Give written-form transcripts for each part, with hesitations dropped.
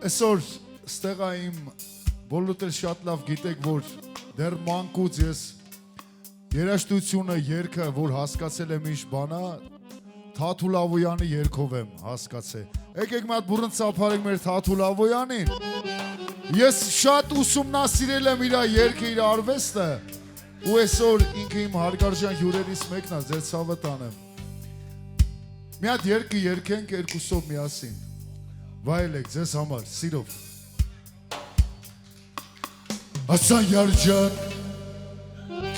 Այսօր ստեղ իմ բոլորդ էլ շատ լավ գիտեք, որ դեռ մանկուց ես երաժշտությունը երգը, որ հասկացել եմ ինչ բանա, Թաթուլ Ավոյանի երգով եմ հասկացել։ Եկեք մի հատ բուրըն ծափարենք մեր Թաթուլ Ավոյանին։ Ես շատ ուսումնասիրել եմ իր երգը, իր արվեստը, ու այսօր ինքը իմ հարգարժան հյուրերից մեկն է, ձեր ցավը տանեմ։ Մի հատ երգը երգենք երկուսով միասին։ Վայելեք ձեզ համար, սիրով։ Ասա յարջան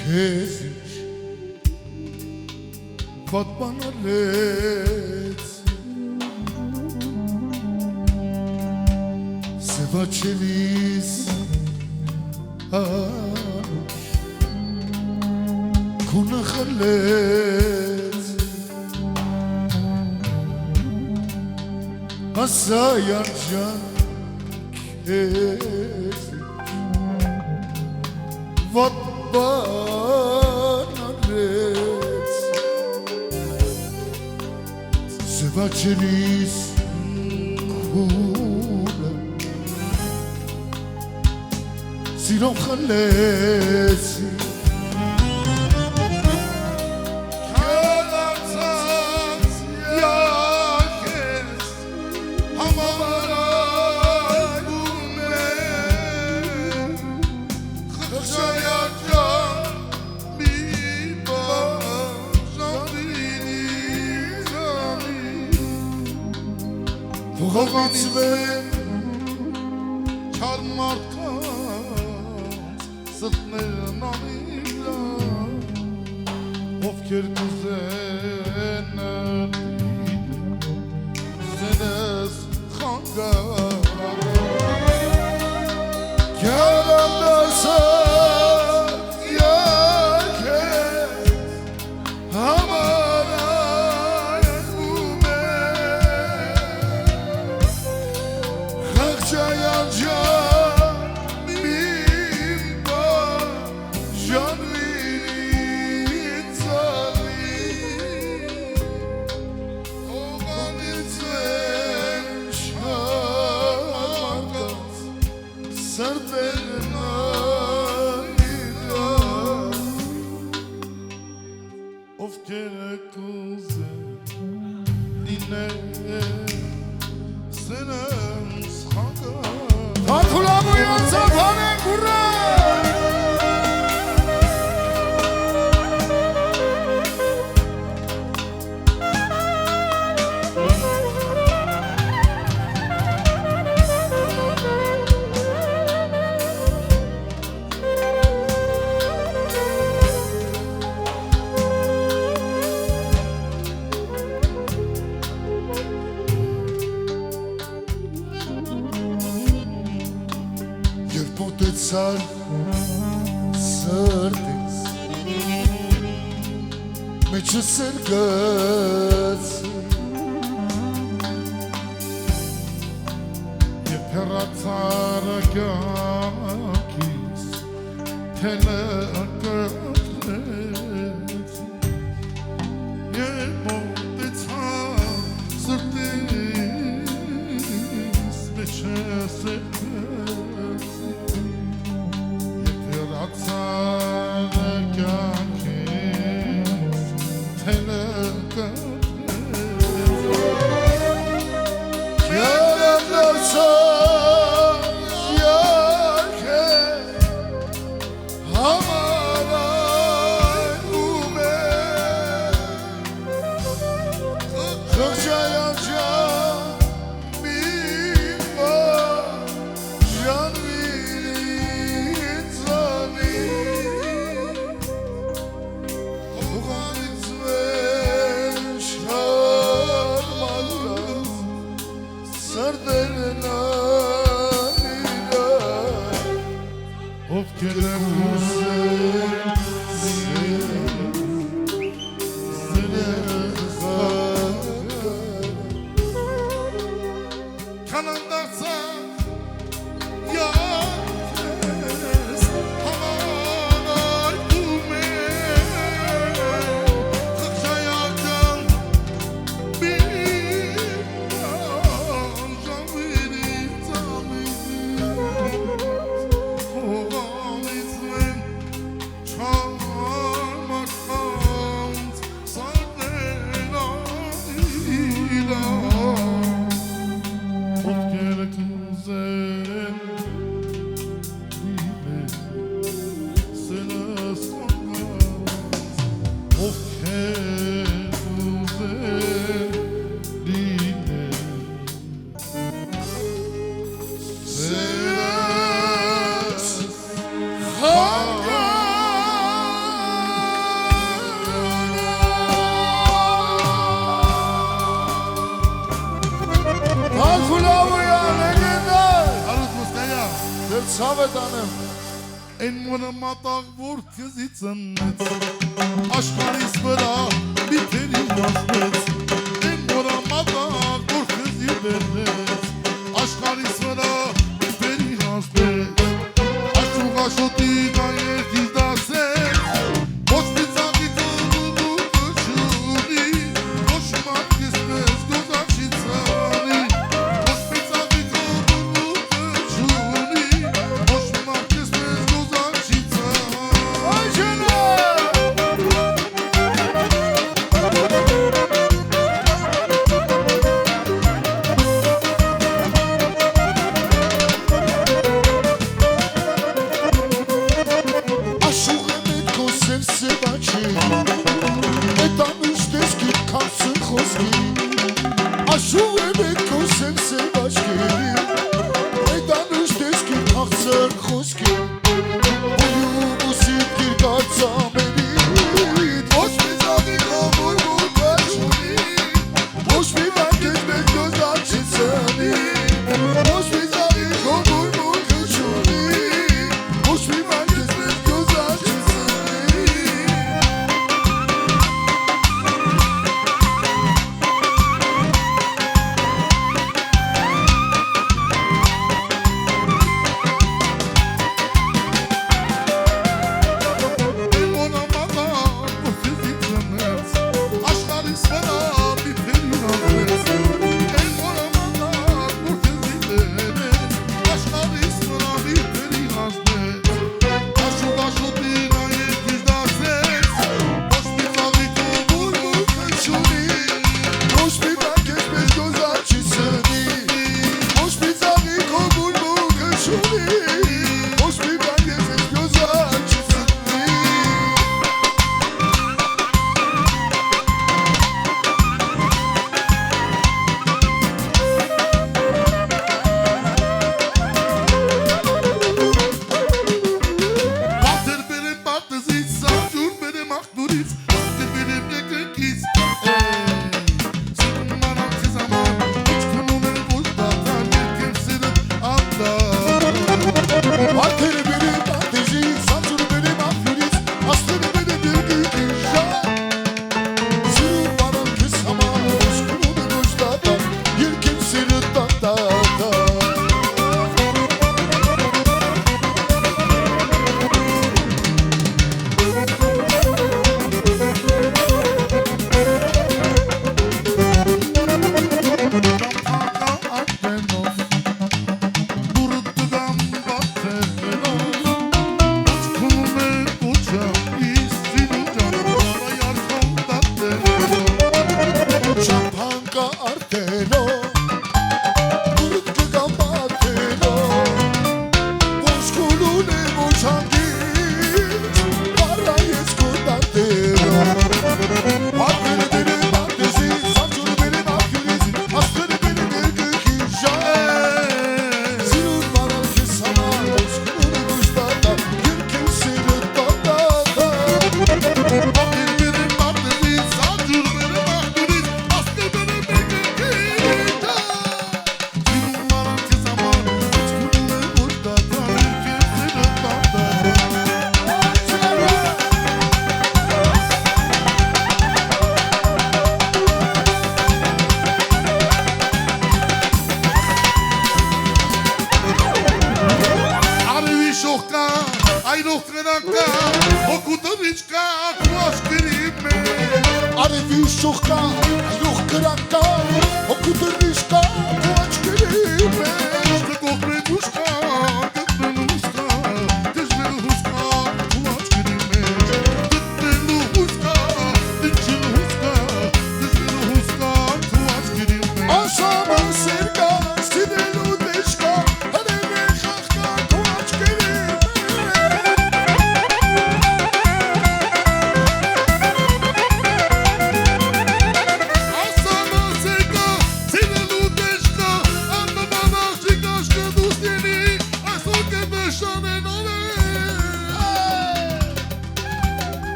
քեզ ինչ պատմանալեց Սևաչելիս անուշ քունը խլեց Ասա յարջան քեզ պատմանալեց Սևաչելիս քունը սիրով խլեց Հողացվեն չար մարդկանց սրտներն անիլա ովքեր կուզեն զենես խանգար կյարանդասած յակեզ համար այլում է Խաղջայան ժան միմբա ժանվիրի ծալի Հողանից են շարմակած սրտերն այլա Ովքեր կուզեն լինեն սենս Թաթուլ Ավոյան ծափարենք ուրա Մոտեցար սրտիս մեջս սրգաց Եվ հեռացար ակյանքիս թելակրեց Եվ մոտեցար սրտիս մեջս սրգաց Այն մոնը մատաղ որ քեզի ծնեց աշխարհիս վրա մի թերի մասնեց Այն մոնը մատաղ որ քեզի վերնեց աշխարհիս վրա մի թերի մասնեց Աշուղ աշոտի նա երկից դասեց ոչ մի ծաղի ծնու կչունի ոչ մատկես մեզ գոզակի ծանի ոչ մի ծաղի ծնու կչունի ոչ մատկես մեզ գոզակի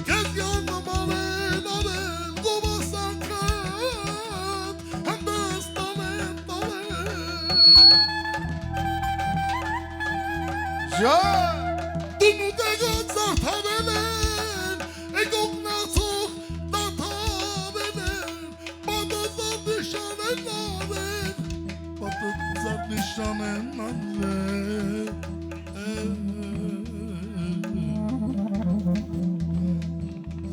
Kez yandım alen alen Kovastan kat Hem de ıstalen talen Ջա Դու դեղած արտավելեն Էգոք նացող տաթավելեն Պատազար նշանեն արեն Պատազար նշանեն արեն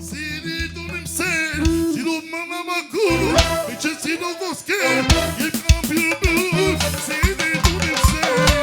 Սիրի դունիմ սեր Սիրով մանամակուր Մեջը սիրով ոսկեր Եվ կամպյոբուր Սիրի դունիմ սեր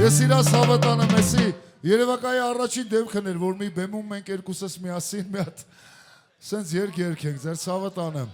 Ես իրա Սավատանը մեսի Երևակայի առաջին դեմքն էր, որ մի բեմում մենք երկուսս միասին մի հատ սենց երգ երգենք, ձեր Սավատանը